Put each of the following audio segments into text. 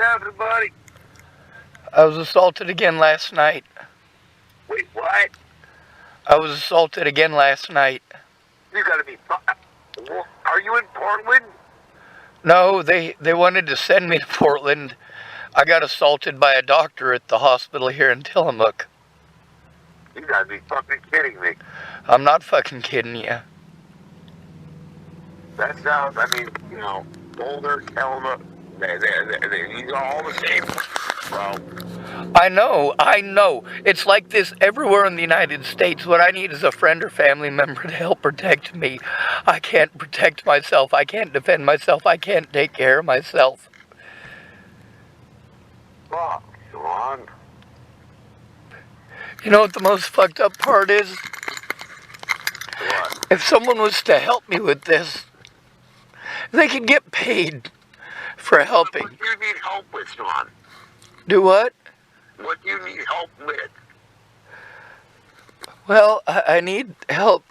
happened, buddy? I was assaulted again last night. Wait, what? I was assaulted again last night. You gotta be... Are you in Portland? No, they wanted to send me to Portland. I got assaulted by a doctor at the hospital here in Tillamook. You gotta be fucking kidding me. I'm not fucking kidding you. That sounds, I mean, you know, Boulder, Tillamook, these are all the same, bro. I know. It's like this everywhere in the United States. What I need is a friend or family member to help protect me. I can't protect myself. I can't defend myself. I can't take care of myself. Fuck, Sean. You know what the most fucked up part is? What? If someone was to help me with this, they could get paid for helping. What do you need help with, Sean? Do what? What do you need help with? Well, I need help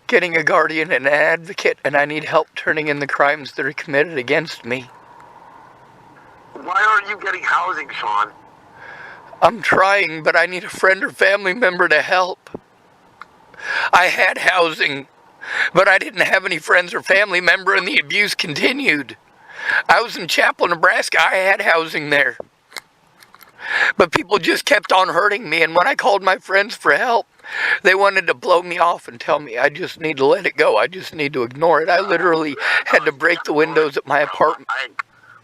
getting a guardian and an advocate, and I need help turning in the crimes that are committed against me. Why aren't you getting housing, Sean? I'm trying, but I need a friend or family member to help. I had housing, but I didn't have any friends or family member, and the abuse continued. I was in Chapel, Nebraska. I had housing there. But people just kept on hurting me, and when I called my friends for help, they wanted to blow me off and tell me I just need to let it go. I just need to ignore it. I literally had to break the windows at my apartment.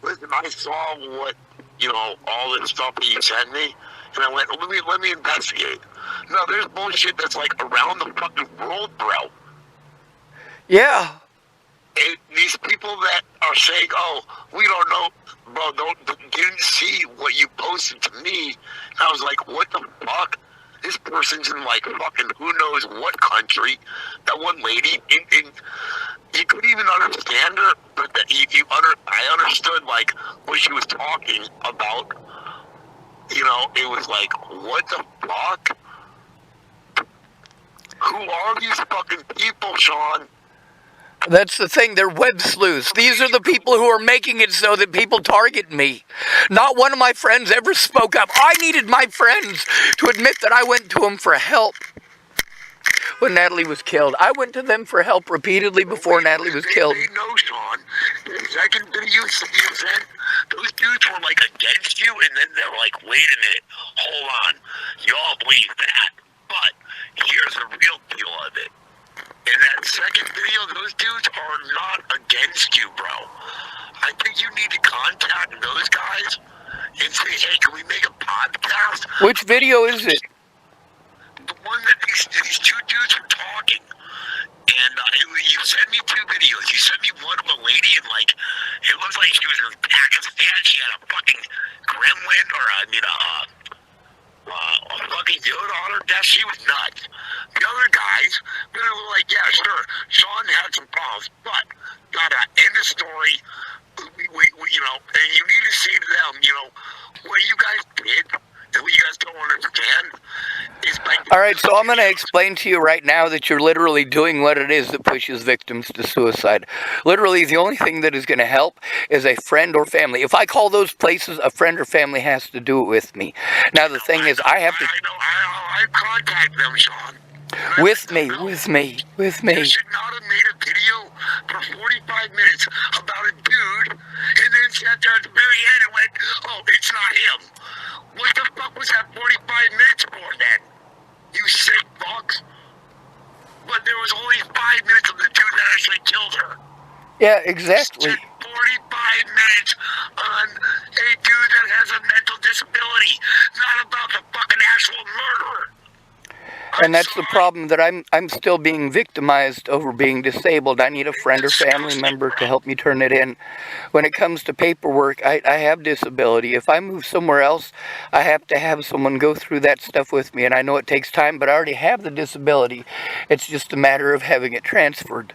Listen, I saw what, you know, all this stuff that you sent me, and I went, let me investigate. No, there's bullshit that's like around the fucking world, bro. Yeah. These people that are saying, oh, we don't know, bro, didn't see what you posted to me. And I was like, what the fuck? This person's in like fucking who knows what country. That one lady, you couldn't even understand her, but I understood like what she was talking about. You know, it was like, what the fuck? Who are these fucking people, Sean? That's the thing, they're web sleuths. These are the people who are making it so that people target me. Not one of my friends ever spoke up. I needed my friends to admit that I went to them for help when Natalie was killed. I went to them for help repeatedly before Natalie was killed. They know, Sean. The second video you sent, those dudes were like against you, and then they're like, wait a minute, hold on. Y'all believe that, but here's the real deal of it. In that second video, those dudes are not against you, bro. I think you need to contact those guys and say, hey, can we make a podcast? Which video is it? The one that these two dudes were talking. And you sent me two videos. You sent me one of a lady in, like, it looks like she was in Pakistan. She had a fucking gremlin, or a fucking dude on her desk. She was nuts. The other guys, they were like, yeah, sure, Sean had some problems, but gotta end the story. We, you know, and you need to say to them, you know, what you guys did, and what you guys don't understand is by... All right, so I'm going to explain to you right now that you're literally doing what it is that pushes victims to suicide. Literally, the only thing that is going to help is a friend or family. If I call those places, a friend or family has to do it with me. Now, the thing is, I have to... I contact them, Sean. With me. You should not have made a video for 45 minutes about a dude, and then sat there at the very end and went, oh, it's not him. What the fuck was that 45 minutes for then? You sick fucks. But there was only 5 minutes of the dude that actually killed her. Yeah, exactly. 45 minutes on a dude that has a mental disability, not about the fucking actual murderer. And that's the problem, that I'm still being victimized over being disabled. I need a friend or family member to help me turn it in. When it comes to paperwork, I have disability. If I move somewhere else, I have to have someone go through that stuff with me. And I know it takes time, but I already have the disability. It's just a matter of having it transferred.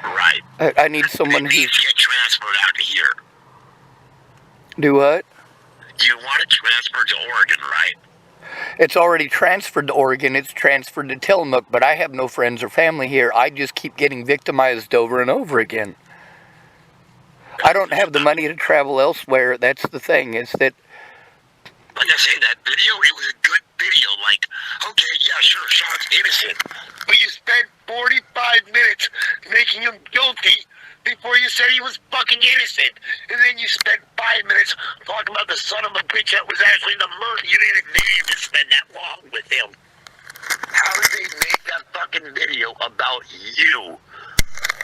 Right. I need someone who's... get transferred out to here. Do what? You want it transferred to Oregon, right? It's already transferred to Oregon. It's transferred to Tillamook, but I have no friends or family here. I just keep getting victimized over and over again. I don't have the money to travel elsewhere. That's the thing, is that... Like I say, that video, it was a good video. Like, okay, yeah, sure, Sean's innocent. But you spent 45 minutes making him guilty before you said he was fucking innocent. And then you spent 5 minutes talking about the son of a bitch that was actually the murderer. You didn't need to spend that long with him. How did they make that fucking video about you?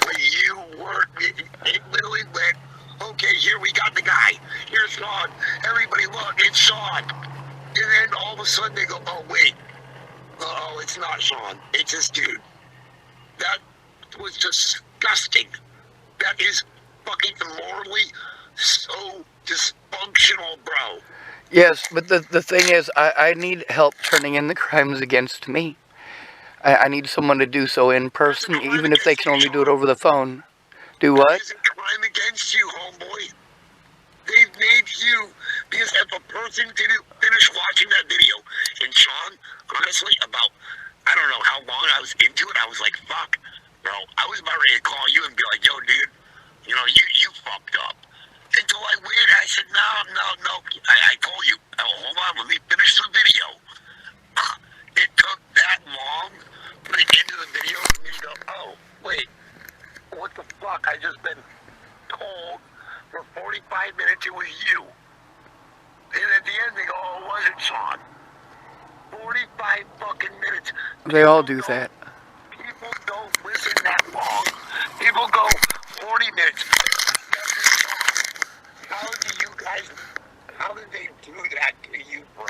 When you were, it literally went, okay, here we got the guy. Here's Sean. Everybody look, it's Sean. And then all of a sudden they go, oh, wait. Oh, it's not Sean. It's this dude. That was disgusting. That is fucking immorally so dysfunctional, bro. Yes, but the thing is, I need help turning in the crimes against me. I need someone to do so in person, even if they can only do it over the phone. Do what? That isn't crime against you, homeboy. They've made you, because if a person didn't finish watching that video, and Sean, honestly, about, I don't know how long I was into it, I was like, fuck, bro, I was about ready to call you and be like, yo, dude, you know, you fucked up. Until I waited, I said, no, I told you, hold on, let me finish the video. It took that long, put it into the video, and then you go, oh, wait, what the fuck, I just been told for 45 minutes it was you. And at the end they go, oh, it wasn't Sean. 45 fucking minutes. They all do that. People don't listen that long. People go 40 minutes. How did they do that to you, bro?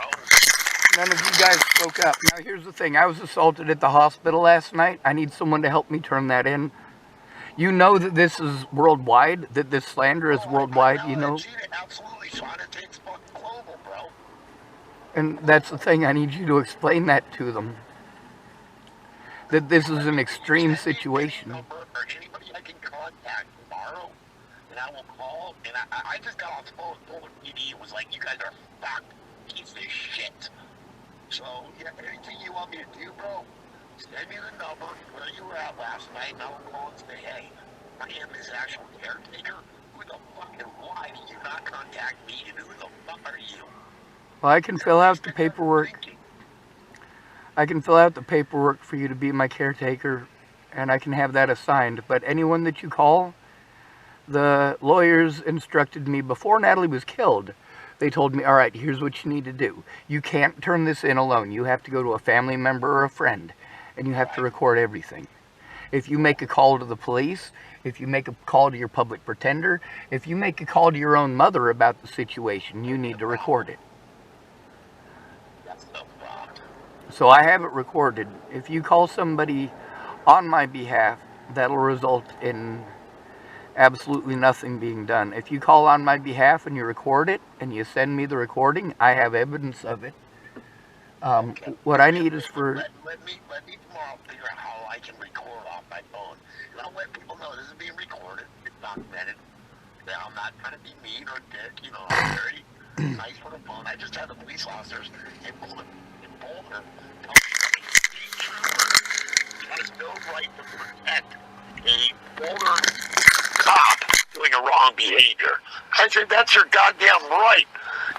None of you guys spoke up. Now, here's the thing. I was assaulted at the hospital last night. I need someone to help me turn that in. You know that this is worldwide, that this slander is worldwide, you know? Absolutely, Sean. It's fucking global, bro. And that's the thing. I need you to explain that to them. That this is an extreme situation. Anybody I can contact tomorrow, and I will call. And I just got off the phone with Boulder PD. It was like, you guys are fucked piece of shit. So, yeah, anything you want me to do, bro, send me the number where you were at last night, and I will call and say, hey, I am his actual caretaker. Who the fuck and why did you not contact me, and who the fuck are you? Well, I can fill out the paperwork. I can fill out the paperwork for you to be my caretaker, and I can have that assigned. But anyone that you call, the lawyers instructed me before Natalie was killed. They told me, all right, here's what you need to do. You can't turn this in alone. You have to go to a family member or a friend, and you have to record everything. If you make a call to the police, if you make a call to your public pretender, if you make a call to your own mother about the situation, you need to record it. So I have it recorded. If you call somebody on my behalf, that'll result in absolutely nothing being done. If you call on my behalf and you record it and you send me the recording, I have evidence of it. What I need is for... Let me tomorrow figure out how I can record off my phone. And I'll let people know this is being recorded. It's documented. That I'm not trying to be mean or dick. You know, I'm very nice for the phone. I just had the police officers in Boulder tell me has no right to protect a Boulder cop doing a wrong behavior. I said, that's your goddamn right.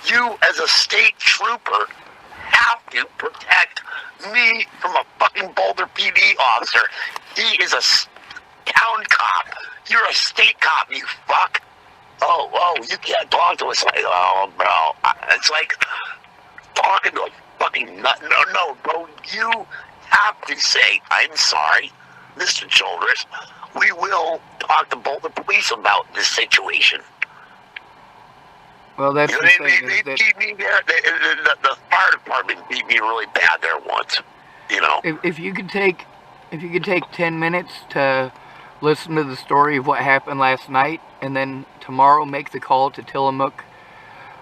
You, as a state trooper, have to protect me from a fucking Boulder PD officer. He is a town cop. You're a state cop, you fuck. Oh, you can't talk to us like, oh, bro. It's like talking to a fucking nut. No, bro. You have to say, I'm sorry, Mr. Childress. We will talk to Boulder Police about this situation. Well, that's you know, the thing. They beat me there. The fire department beat me really bad there once. You know. If you could take 10 minutes to listen to the story of what happened last night, and then tomorrow make the call to Tillamook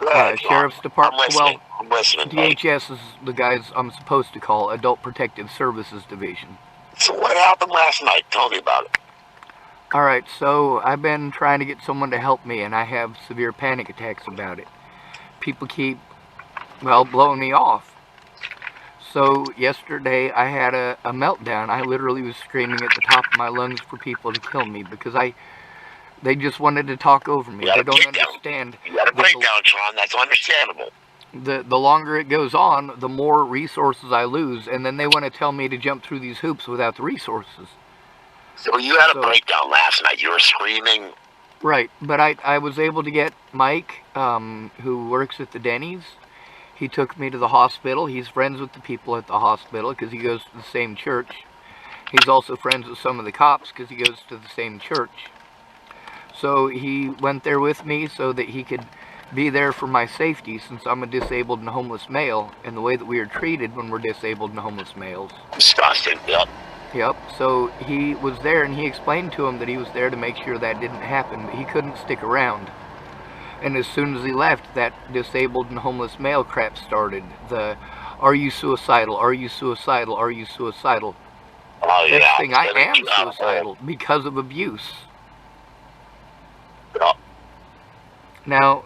Sheriff's Department. I'm listening. DHS is the guys I'm supposed to call, Adult Protective Services Division. So what happened last night? Tell me about it. Alright, so I've been trying to get someone to help me, and I have severe panic attacks about it. People keep, blowing me off. So yesterday I had a meltdown. I literally was screaming at the top of my lungs for people to kill me, because They just wanted to talk over me. You got They a don't breakdown. understand You got a that breakdown, Sean. That's understandable. the longer it goes on, the more resources I lose, and then they want to tell me to jump through these hoops without the resources. So you had a breakdown last night. You were screaming. Right, but I was able to get Mike, who works at the Denny's. He took me to the hospital. He's friends with the people at the hospital because he goes to the same church. He's also friends with some of the cops because he goes to the same church. So he went there with me so that he could be there for my safety, since I'm a disabled and homeless male, and the way that we are treated when we're disabled and homeless males. Disgusting, yep. Yep, so he was there, and he explained to him that he was there to make sure that didn't happen, but he couldn't stick around. And as soon as he left, that disabled and homeless male crap started. The, are you suicidal? Are you suicidal? Are you suicidal? Oh, yeah. Next thing, I am suicidal because of abuse. Yep. Now,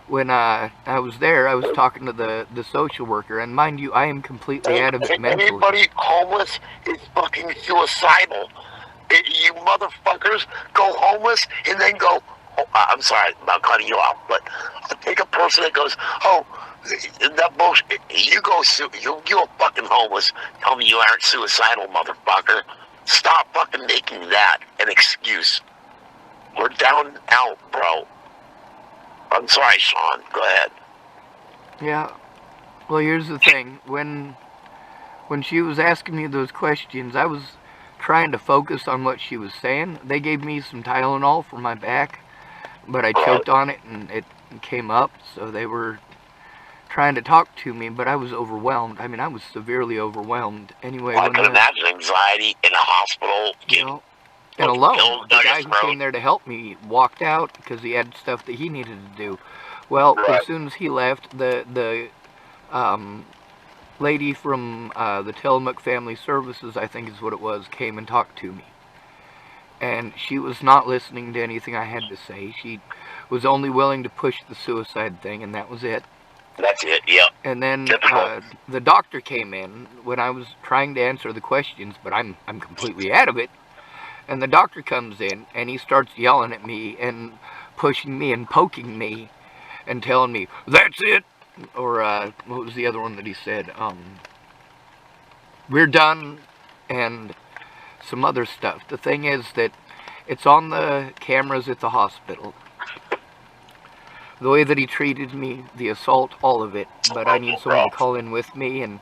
when I was there, I was talking to the social worker, and mind you, I am completely out of it mentally. Anybody homeless is fucking suicidal. You motherfuckers go homeless and then go, oh, I'm sorry about cutting you off, but I'll take a person that goes, oh, that bullshit, you go, you're fucking homeless, tell me you aren't suicidal, motherfucker. Stop fucking making that an excuse. We're down and out, bro. I'm sorry, Sean. Go ahead. Yeah. Well, here's the thing. When she was asking me those questions, I was trying to focus on what she was saying. They gave me some Tylenol for my back, but I choked on it and it came up. So they were trying to talk to me, but I was overwhelmed. I mean, I was severely overwhelmed. Anyway, I can imagine anxiety in a hospital. You know, and alone. The guy who came there to help me walked out because he had stuff that he needed to do. Well, as soon as he left, the lady from the Tillamook Family Services, I think is what it was, came and talked to me. And she was not listening to anything I had to say. She was only willing to push the suicide thing, and that was it. That's it, yep. And then the doctor came in when I was trying to answer the questions, but I'm completely out of it. And the doctor comes in, and he starts yelling at me and pushing me and poking me and telling me, that's it. Or what was the other one that he said? We're done, and some other stuff. The thing is that it's on the cameras at the hospital. The way that he treated me, the assault, all of it. But I need someone to call in with me and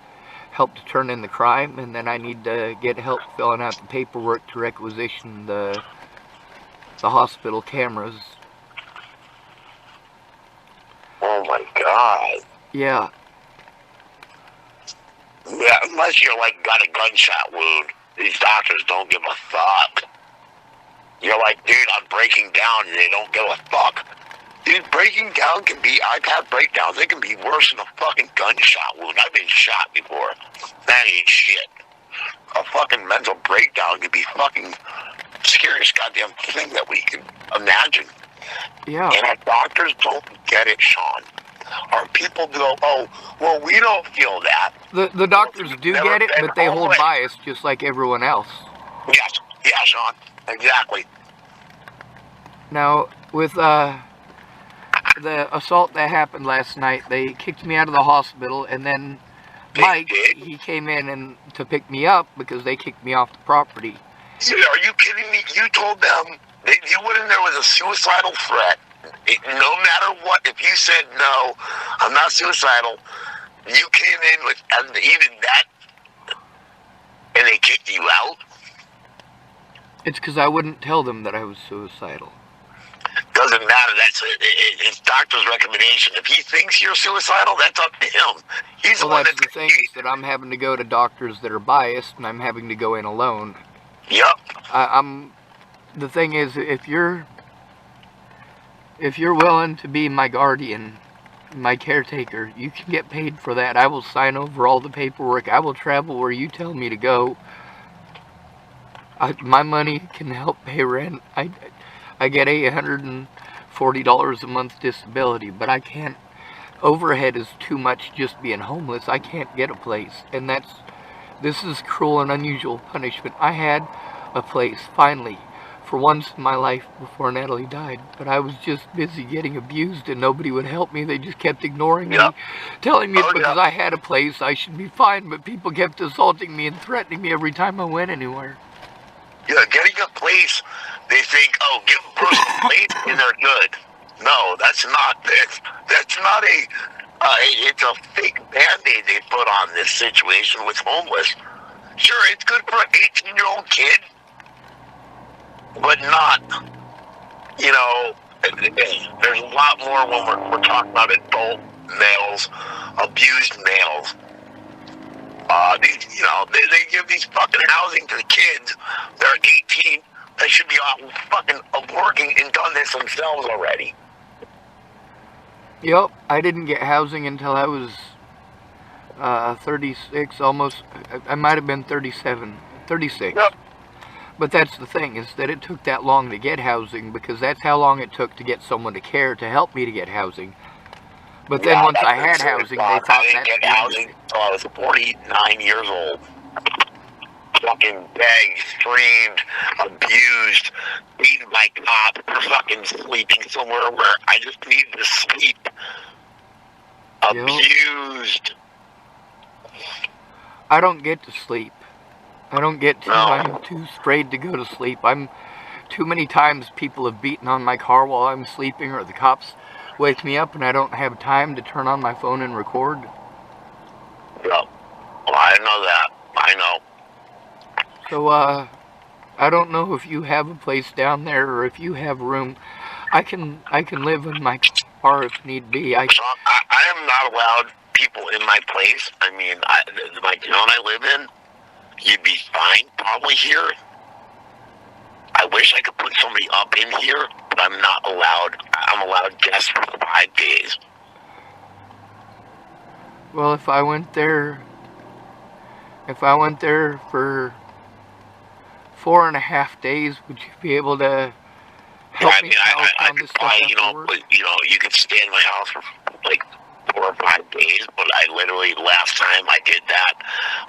help to turn in the crime, and then I need to get help filling out the paperwork to requisition the hospital cameras. Oh my God. Yeah. Yeah, unless you're like got a gunshot wound, these doctors don't give a fuck. You're like, dude, I'm breaking down, and they don't give a fuck. Dude, breaking down can be, I've had breakdowns, they can be worse than a fucking gunshot wound. I've been shot before. That ain't shit. A fucking mental breakdown can be fucking scariest goddamn thing that we can imagine. Yeah. And our doctors don't get it, Sean. Our people go, oh, well, we don't feel that. The doctors do get it, but they hold bias just like everyone else. Yes. Yeah, Sean. Exactly. Now, with the assault that happened last night, they kicked me out of the hospital, and then Mike, he came in and to pick me up because they kicked me off the property. Are you kidding me? You told them that you went in there with a suicidal threat. No matter what, if you said, no, I'm not suicidal, you came in with even that, and they kicked you out? It's because I wouldn't tell them that I was suicidal. Doesn't matter. It's doctor's recommendation. If he thinks you're suicidal, that's up to him. He's the one that's the thing, is that I'm having to go to doctors that are biased, and I'm having to go in alone. Yep. The thing is, if you're willing to be my guardian, my caretaker, you can get paid for that. I will sign over all the paperwork. I will travel where you tell me to go. My money can help pay rent. I get $140 a month disability, but I can't. Overhead is too much just being homeless. I can't get a place, and this is cruel and unusual punishment. I had a place, finally, for once in my life before Natalie died, but I was just busy getting abused and nobody would help me. They just kept ignoring Yeah. me, telling me Oh, because yeah. I had a place I should be fine, but people kept assaulting me and threatening me every time I went anywhere. Yeah, getting a place, they think, oh, give a person a place and they're good. No, that's not it. That's not it's a fake band-aid they put on this situation with homeless. Sure, it's good for an 18-year-old kid, but not, there's a lot more when we're talking about adult males, abused males. They give these fucking housing to the kids. They're 18. They should be out fucking working and done this themselves already. Yep, I didn't get housing until I was 36, almost. I might have been 37, 36. Yep. But that's the thing, is that it took that long to get housing because that's how long it took to get someone to care to help me to get housing. But then once I had housing, they thought I didn't get housing until I was 49 years old. Fucking begged, screamed, abused, beaten by cops for fucking sleeping somewhere where I just needed to sleep. Abused. I don't get to sleep. I don't get to. No. I'm too afraid to go to sleep. Too many times people have beaten on my car while I'm sleeping, or the cops wake me up and I don't have time to turn on my phone and record. Yep. Well, I know that. I know. So, I don't know if you have a place down there or if you have room. I can live in my car if need be. I am not allowed people in my place. I mean, my town I live in, you'd be fine probably here. I wish I could put somebody up in here, but I'm not allowed. I'm allowed guests for 5 days. Well, if I went there for 4.5 days, would you be able to help me out on this stuff? You could stay in my house for like 4 or 5 days, but I literally, last time I did that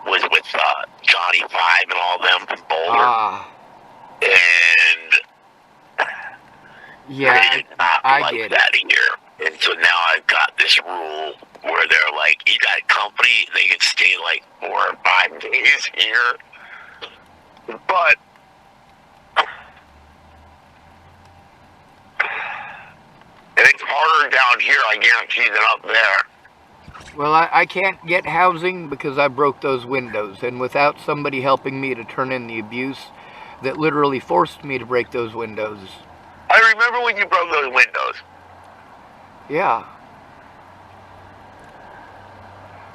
was with Johnny 5 and all them from Boulder. And yeah, they did not I get that it. here. And so now I've got this rule where they're like, you got company, they can stay like 4 or 5 days here. But it's harder down here, I guarantee, than up there. Well, I can't get housing because I broke those windows, and without somebody helping me to turn in the abuse that literally forced me to break those windows. I remember when you broke those windows. Yeah.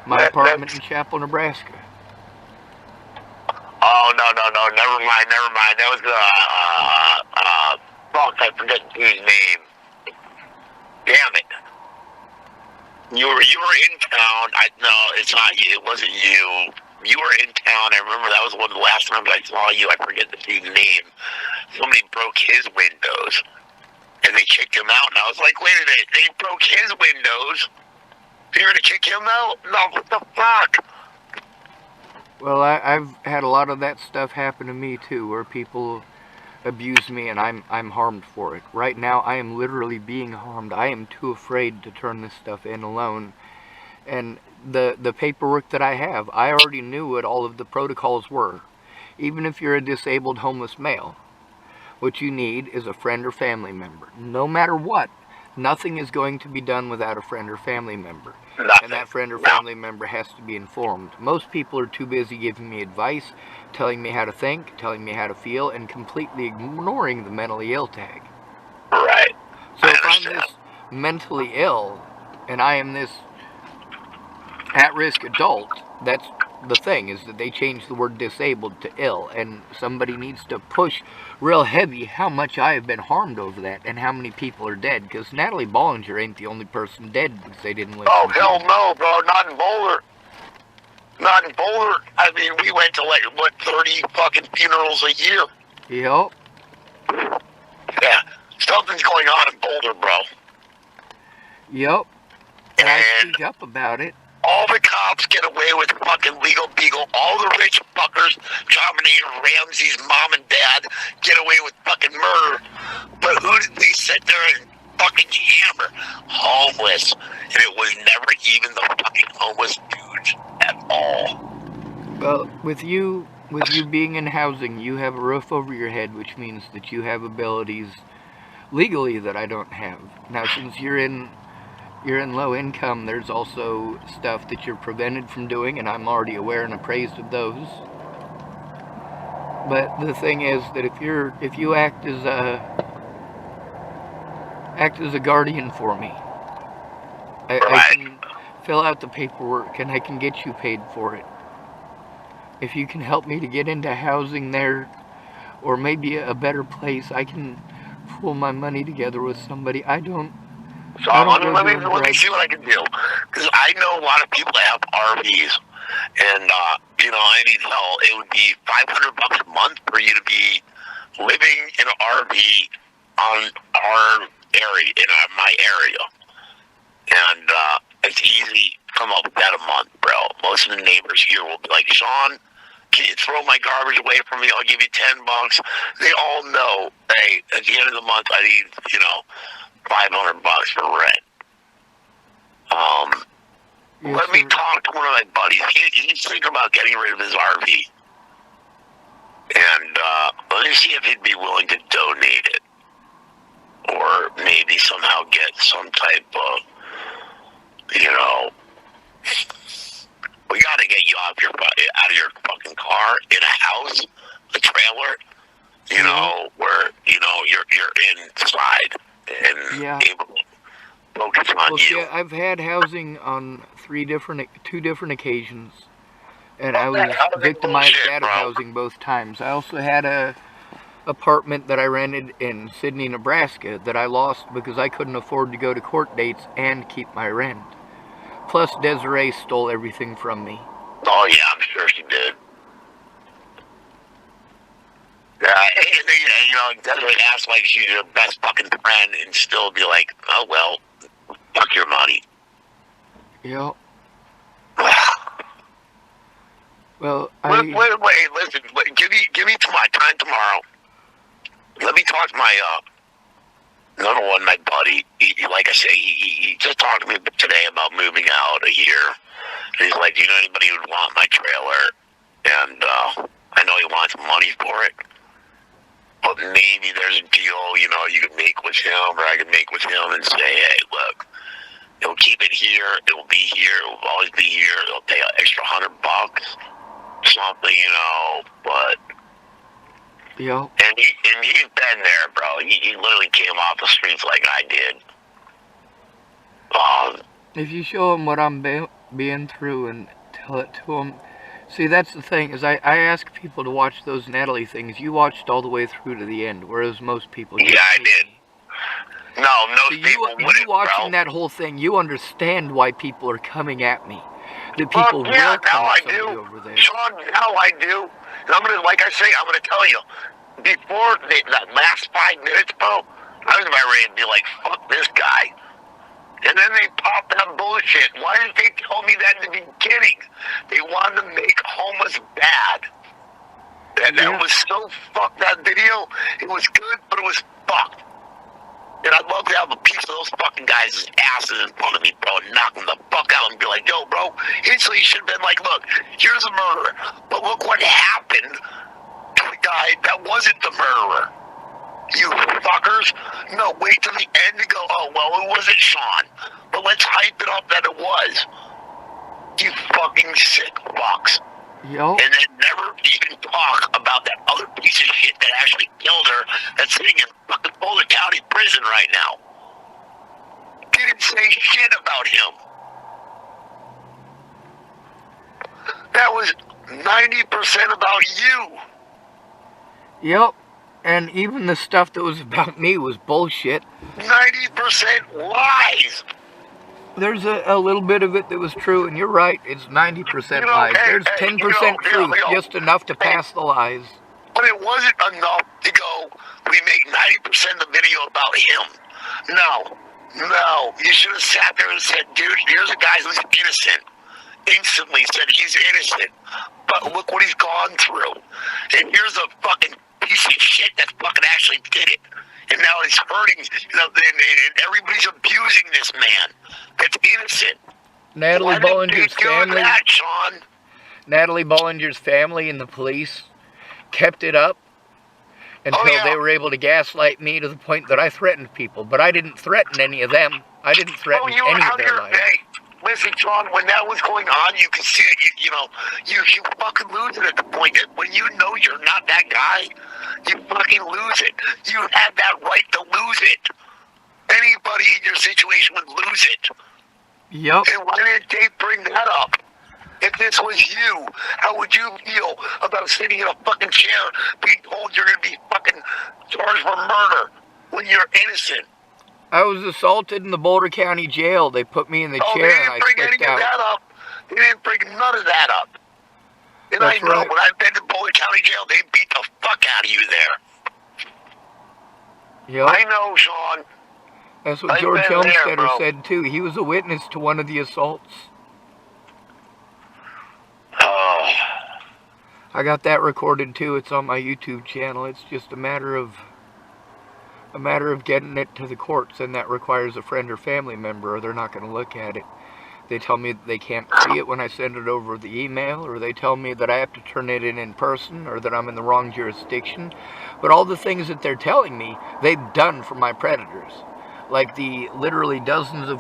My apartment in Chapel, Nebraska. Oh, no, never mind. That was, fuck, I forget the dude's name. Damn it. You were in town. No, it's not you. It wasn't you. You were in town. I remember that was one of the last times I saw you. I forget the dude's name. Somebody broke his windows, and they kicked him out. And I was like, wait a minute, they broke his windows? You're gonna kick him out? No, what the fuck? Well, I've had a lot of that stuff happen to me too, where people abuse me and I'm harmed for it. Right now, I am literally being harmed. I am too afraid to turn this stuff in alone. And the paperwork that I have, I already knew what all of the protocols were. Even if you're a disabled homeless male, what you need is a friend or family member. No matter what, nothing is going to be done without a friend or family member. And that friend or family member has to be informed. Most people are too busy giving me advice, telling me how to think, telling me how to feel, and completely ignoring the mentally ill tag. Right. So if I'm this mentally ill, and I am this at-risk adult, that's the thing, is that they changed the word disabled to ill, and somebody needs to push real heavy how much I have been harmed over that, and how many people are dead, because Natalie Bollinger ain't the only person dead because they didn't listen. Oh, hell no, bro, not in Boulder. Not in Boulder. I mean, we went to, 30 fucking funerals a year. Yep. Yeah, something's going on in Boulder, bro. Yep. And I speak up about it. All the cops cops get away with fucking legal beagle. All the rich fuckers, Dominator Ramsey's mom and dad, get away with fucking murder. But who did they sit there and fucking hammer? Homeless. And it was never even the fucking homeless dudes at all. Well, with you being in housing, you have a roof over your head, which means that you have abilities legally that I don't have. Now, since you're in low income, there's also stuff that you're prevented from doing, and I'm already aware and appraised of those. But the thing is that if you act as a guardian for me, I can fill out the paperwork and I can get you paid for it. If you can help me to get into housing there, or maybe a better place, I can pull my money together with somebody. So let me see what I can do. Because I know a lot of people that have RVs. And, I mean, hell, it would be $500 a month for you to be living in an RV on our area, in my area. And it's easy to come up with that a month, bro. Most of the neighbors here will be like, Sean, can you throw my garbage away from me? I'll give you $10. They all know, hey, at the end of the month, I need, $500 for rent. Let me talk to one of my buddies. He's thinking about getting rid of his RV. And let me see if he'd be willing to donate it. Or maybe somehow get some type of, we got to get you out of your fucking car, in a house, a trailer, where, you're inside and able to focus on you. Yeah, I've had housing on two different occasions, and I was victimized out of housing both times. I also had a apartment that I rented in Sydney, Nebraska that I lost because I couldn't afford to go to court dates and keep my rent. Plus, Desiree stole everything from me. Oh, yeah, I'm sure she did. Desiree acts like she's your best fucking friend and still be like, oh, well, fuck your money. Yep. Well, Wait, listen, give me my time tomorrow. Let me talk to my, number one, my buddy. Like I say, he just talked to me today about moving out here. And he's like, do you know anybody who would want my trailer? And I know he wants money for it. But maybe there's a deal, you could make with him, or I could make with him and say, hey, look, it'll keep it here, it'll be here, it'll always be here, it'll pay an extra $100, something, but... Yeah. And he's been there, bro. He literally came off the streets like I did. If you show him what I'm being through and tell it to him... See, that's the thing, is I ask people to watch those Natalie things. You watched all the way through to the end, whereas most people... Yeah, I did. No, most people wouldn't, you watching that whole thing, you understand why people are coming at me. The people will come at somebody over there. Sean, now I do. And I'm gonna, like I say, I'm gonna tell you, before that last 5 minutes, bro, I was about ready to be like, fuck this guy. And then they popped that bullshit. Why didn't they tell me that in the beginning? They wanted to make homeless bad. And that was so fucked, that video. It was good, but it was fucked. And I'd love to have a piece of those fucking guys' asses in front of me, bro, and knock them the fuck out and be like, yo, bro, instantly you should have been like, look, here's a murderer. But look what happened to the guy that wasn't the murderer. You fuckers. No, wait till the end to go, oh, well, it wasn't Sean. But let's hype it up that it was. You fucking sick fucks. Yo. And then never even talk about that other piece of shit that actually killed her that's sitting in fucking Boulder County prison right now. Didn't say shit about him. That was 90% about you. Yep. And even the stuff that was about me was bullshit. 90% lies. There's a little bit of it that was true, and you're right, it's 90% lies. There's 10% truth, just enough to pass the lies. But it wasn't enough to go, we make 90% of the video about him. No. You should have sat there and said, dude, here's a guy who's innocent. instantly said he's innocent. But look what he's gone through. And here's a fucking piece of shit that fucking actually did it. And now he's hurting, and everybody's abusing this man. That's innocent. Natalie Bollinger's family. That, Sean? Natalie Bollinger's family and the police kept it up until they were able to gaslight me to the point that I threatened people. But I didn't threaten any of them. I didn't threaten any of their lives. Listen, Sean, when that was going on, you could see it. You fucking lose it at the point that when you know you're not that guy, you fucking lose it. You had that right to lose it. Anybody in your situation would lose it. Yep. And why didn't they bring that up? If this was you, how would you feel about sitting in a fucking chair being told you're going to be fucking charged for murder when you're innocent? I was assaulted in the Boulder County Jail. They put me in the chair and I slipped out. They didn't bring none of that up. And I know when I've been to Boulder County Jail, they beat the fuck out of you there. Yep. I know, Sean. That's what George Helmstetter said, too. He was a witness to one of the assaults. Oh. I got that recorded, too. It's on my YouTube channel. It's just a matter of getting it to the courts, and that requires a friend or family member, or they're not going to look at it. They tell me that they can't see it when I send it over the email, or they tell me that I have to turn it in person, or that I'm in the wrong jurisdiction. But all the things that they're telling me, they've done for my predators. Like the literally dozens and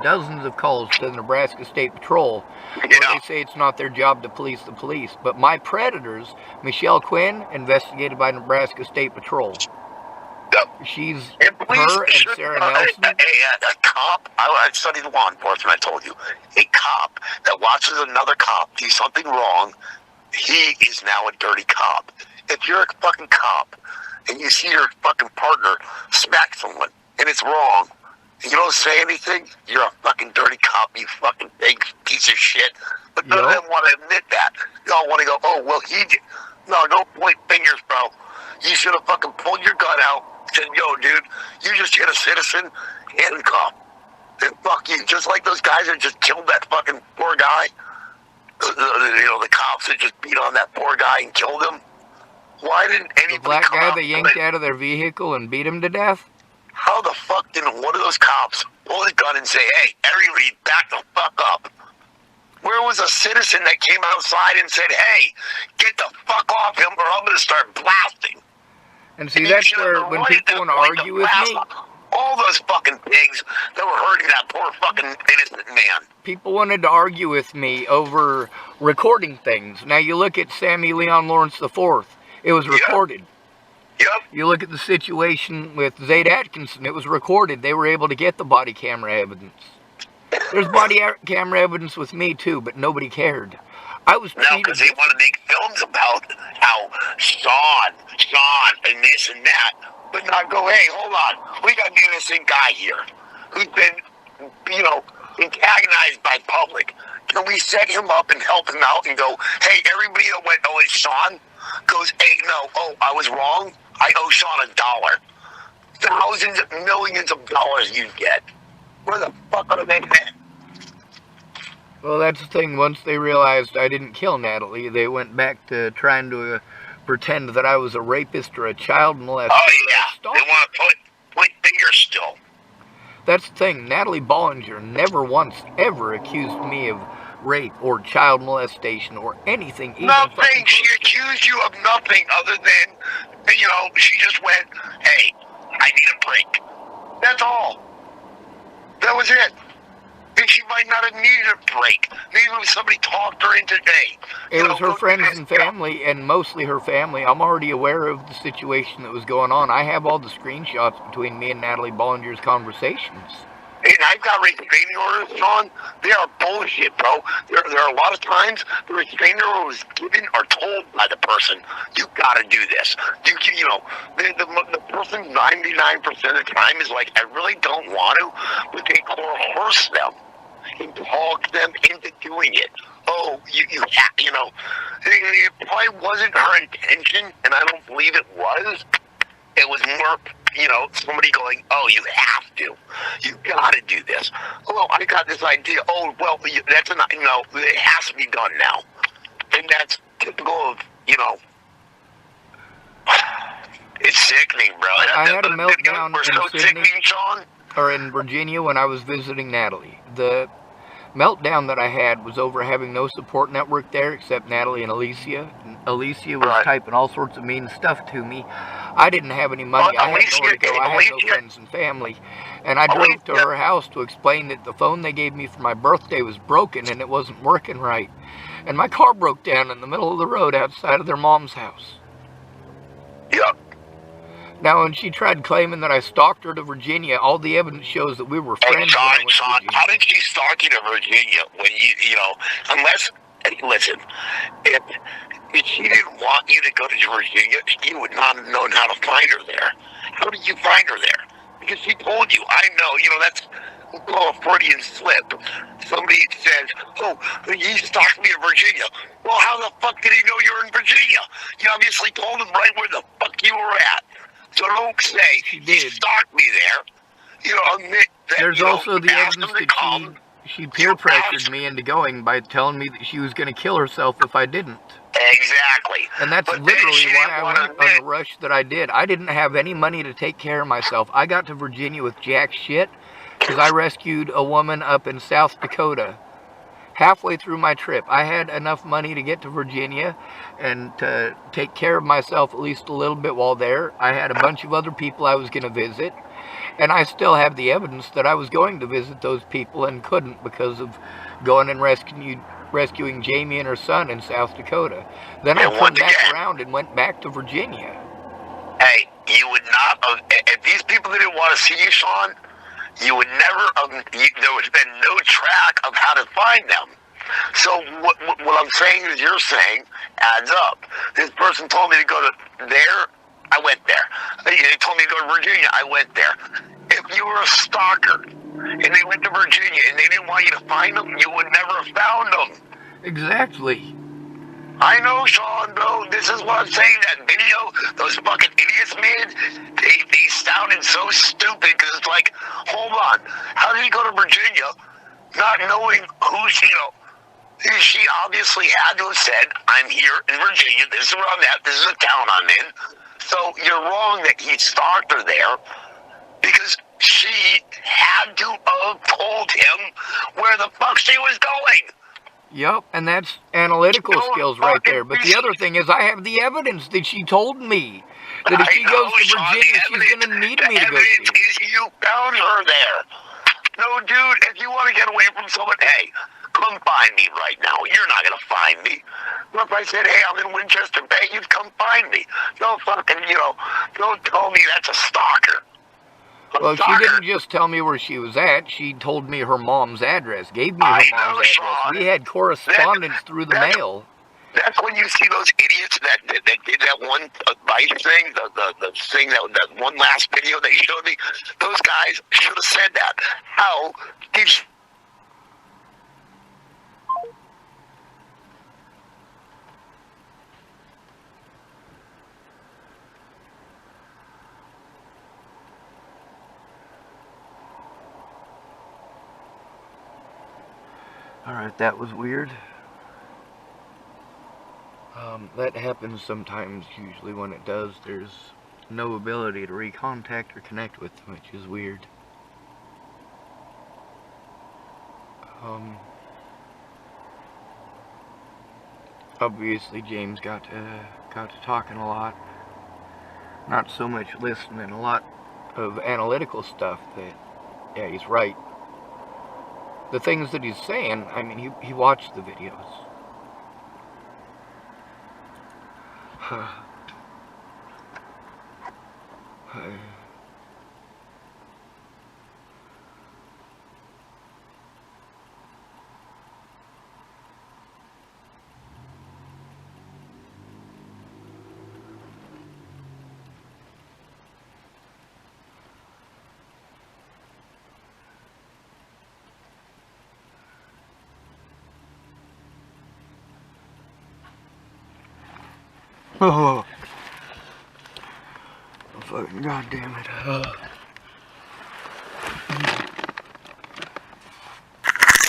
dozens of calls to the Nebraska State Patrol, where they say it's not their job to police the police. But my predators, Michelle Quinn, investigated by Nebraska State Patrol. She's her and Sarah Nelson. A cop, I studied law enforcement, I told you. A cop that watches another cop do something wrong, he is now a dirty cop. If you're a fucking cop and you see your fucking partner smack someone and it's wrong, and you don't say anything, you're a fucking dirty cop, you fucking big piece of shit. But none of them want to admit that. They all want to go, oh, well, he did. No, don't point fingers, bro. You should have fucking pulled your gun out. Said, yo, dude, you just hit a citizen, handcuff. And fuck you. Just like those guys that just killed that fucking poor guy. The cops that just beat on that poor guy and killed him. Why didn't anybody The black guy they yanked out of their vehicle and beat him to death? How the fuck didn't one of those cops pull his gun and say, hey, everybody back the fuck up? Where was a citizen that came outside and said, hey, get the fuck off him or I'm going to start blasting? And see, that's where when people want to argue with me, all those fucking pigs that were hurting that poor fucking innocent man. People wanted to argue with me over recording things. Now you look at Sammy Leon Lawrence IV. It was recorded. Yep. You look at the situation with Zayd Atkinson. It was recorded. They were able to get the body camera evidence. There's body camera evidence with me too, but nobody cared. I was treated. No, because they want to make films about how Sean, and this and that, but not go, hey, hold on, we got an innocent guy here who's been, antagonized by public. Can we set him up and help him out and go, hey, everybody that went, oh, it's Sean, goes, hey, no, oh, I was wrong, I owe Sean $1. Thousands, millions of dollars you get. Where the fuck are they at? Well, that's the thing. Once they realized I didn't kill Natalie, they went back to trying to pretend that I was a rapist or a child molester. Oh, yeah. They want to point fingers still. That's the thing. Natalie Bollinger never once ever accused me of rape or child molestation or anything. Nothing. She accused you of nothing other than, she just went, hey, I need a break. That's all. That was it. And she might not have needed a break. Maybe somebody talked her into day. It was her friends and family, and mostly her family. I'm already aware of the situation that was going on. I have all the screenshots between me and Natalie Bollinger's conversations. And I've got restraining orders, Sean. They are bullshit, bro. There are a lot of times the restraining order was given or told by the person, you gotta do this. The person 99% of the time is like, I really don't want to, but they coerce them and talk them into doing it. Oh, it probably wasn't her intention, and I don't believe it was. It was more somebody going, oh, you have to. You got to do this. Oh, I got this idea. Oh, well, that's it has to be done now. And that's typical of, it's sickening, bro. I had a meltdown We're so in Sydney, sickening, Sean. or in Virginia when I was visiting Natalie. The meltdown that I had was over having no support network there except Natalie and Alicia. Alicia was typing all sorts of mean stuff to me. I didn't have any money. I had nowhere to go. I had no friends and family. And I drove to her house to explain that the phone they gave me for my birthday was broken and it wasn't working right. And my car broke down in the middle of the road outside of their mom's house. Yep. Now, when she tried claiming that I stalked her to Virginia, all the evidence shows that we were friends. Hey, Sean, how did she stalk you to Virginia when unless, listen, if she didn't want you to go to Virginia, you would not have known how to find her there. How did you find her there? Because she told you. I know, that's, we'll call a Freudian slip. Somebody says, oh, he stalked me to Virginia. Well, how the fuck did he know you were in Virginia? You obviously told him right where the fuck you were at. So don't say he stalked me there. Admit that. There's also the evidence that she peer pressured me into going by telling me that she was going to kill herself if I didn't. Exactly. And that's literally why I went on the rush that I did. I didn't have any money to take care of myself. I got to Virginia with jack shit because I rescued a woman up in South Dakota. Halfway through my trip, I had enough money to get to Virginia and to take care of myself at least a little bit while there. I had a bunch of other people I was going to visit, and I still have the evidence that I was going to visit those people and couldn't because of going and rescuing Jamie and her son in South Dakota. Then I turned back around and went back to Virginia. Hey, you would not have, if these people didn't want to see you, Sean, you would never have, there would have been no track of how to find them. So what I'm saying is you're saying adds up. This person told me to go to there, I went there. They told me to go to Virginia, I went there. If you were a stalker and they went to Virginia and they didn't want you to find them, you would never have found them. Exactly. I know, Sean, bro. This is what I'm saying. That video, those fucking idiots made, they sounded so stupid because it's like, hold on. How did he go to Virginia not knowing who she obviously had to have said, I'm here in Virginia. This is where I'm at. This is the town I'm in. So you're wrong that he stalked her there because she had to have told him where the fuck she was going. Yep, and that's analytical skills right there. But the other thing is I have the evidence that she told me that if she goes to Virginia, she's going to need me to go see her. You found her there. No, dude, if you want to get away from someone, hey, come find me right now. You're not going to find me. But if I said, hey, I'm in Winchester Bay, you'd come find me. Don't fucking, don't tell me that's a stalker. Well, she didn't just tell me where she was at. She told me her mom's address, gave me her mom's address. Sean. We had correspondence through the mail. That's when you see those idiots that did that one advice thing, the thing, that one last video that you showed me. Those guys should have said that. How did she... Alright, that was weird. That happens sometimes. Usually when it does, there's no ability to recontact or connect with them, which is weird. Obviously James got to talking a lot. Not so much listening, a lot of analytical stuff that, yeah, he's right. The things that he's saying, I mean, he watched the videos. Oh, fucking God damn it.